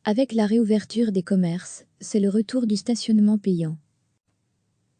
Avec la réouverture des commerces, c'est le retour du stationnement payant.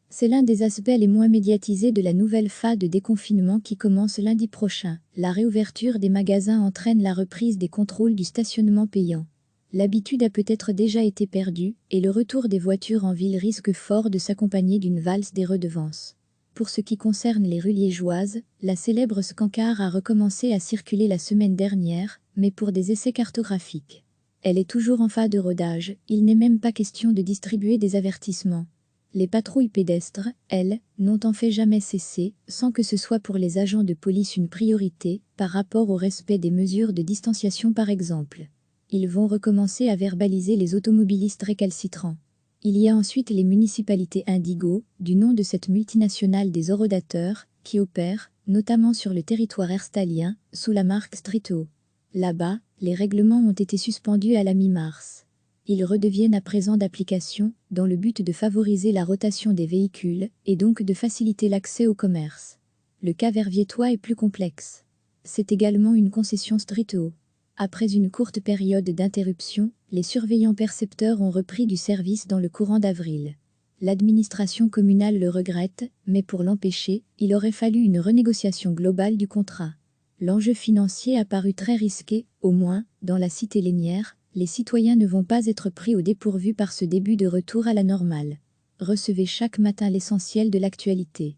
C'est l'un des aspects les moins médiatisés de la nouvelle phase de déconfinement qui commence lundi prochain. La réouverture des magasins entraîne la reprise des contrôles du stationnement payant. L'habitude a peut-être déjà été perdue, et le retour des voitures en ville risque fort de s'accompagner d'une valse des redevances. Pour ce qui concerne les rues liégeoises, la célèbre Scancar a recommencé à circuler la semaine dernière, mais pour des essais cartographiques. Elle est toujours en phase de rodage, il n'est même pas question de distribuer des avertissements. Les patrouilles pédestres, elles, n'ont en fait jamais cessé, sans que ce soit pour les agents de police une priorité, par rapport au respect des mesures de distanciation par exemple. Ils vont recommencer à verbaliser les automobilistes récalcitrants. Il y a ensuite les municipalités Indigo, du nom de cette multinationale des orodateurs, qui opèrent, notamment sur le territoire herstalien, sous la marque Streeto. Là-bas, les règlements ont été suspendus à la mi-mars. Ils redeviennent à présent d'application, dans le but de favoriser la rotation des véhicules, et donc de faciliter l'accès au commerce. Le cas verviétois est plus complexe. C'est également une concession Streeto. Après une courte période d'interruption, les surveillants percepteurs ont repris du service dans le courant d'avril. L'administration communale le regrette, mais pour l'empêcher, il aurait fallu une renégociation globale du contrat. L'enjeu financier a paru très risqué, au moins, dans la cité lénière, les citoyens ne vont pas être pris au dépourvu par ce début de retour à la normale. Recevez chaque matin l'essentiel de l'actualité.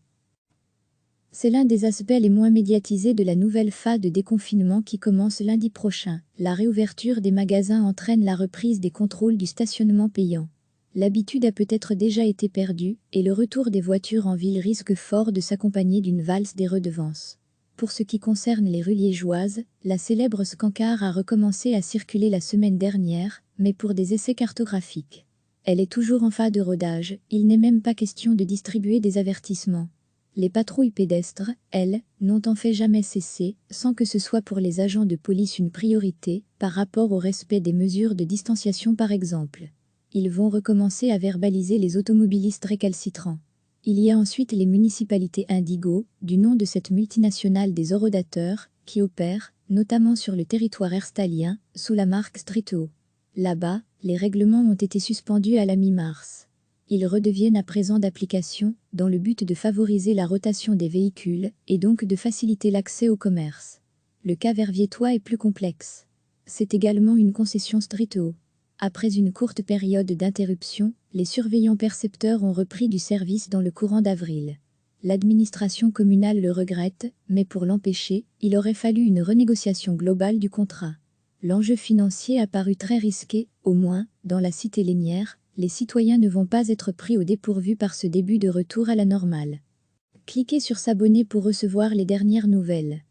C'est l'un des aspects les moins médiatisés de la nouvelle phase de déconfinement qui commence lundi prochain. La réouverture des magasins entraîne la reprise des contrôles du stationnement payant. L'habitude a peut-être déjà été perdue, et le retour des voitures en ville risque fort de s'accompagner d'une valse des redevances. Pour ce qui concerne les rues liégeoises, la célèbre Scancar a recommencé à circuler la semaine dernière, mais pour des essais cartographiques. Elle est toujours en phase de rodage, il n'est même pas question de distribuer des avertissements. Les patrouilles pédestres, elles, n'ont en fait jamais cessé, sans que ce soit pour les agents de police une priorité, par rapport au respect des mesures de distanciation par exemple. Ils vont recommencer à verbaliser les automobilistes récalcitrants. Il y a ensuite les municipalités Indigo, du nom de cette multinationale des orodateurs, qui opèrent, notamment sur le territoire herstalien, sous la marque Streeto. Là-bas, les règlements ont été suspendus à la mi-mars. Ils redeviennent à présent d'application, dans le but de favoriser la rotation des véhicules, et donc de faciliter l'accès au commerce. Le cas verviétois est plus complexe. C'est également une concession Streeto. Après une courte période d'interruption, les surveillants percepteurs ont repris du service dans le courant d'avril. L'administration communale le regrette, mais pour l'empêcher, il aurait fallu une renégociation globale du contrat. L'enjeu financier a paru très risqué, au moins, dans la cité lénière, les citoyens ne vont pas être pris au dépourvu par ce début de retour à la normale. Cliquez sur s'abonner pour recevoir les dernières nouvelles.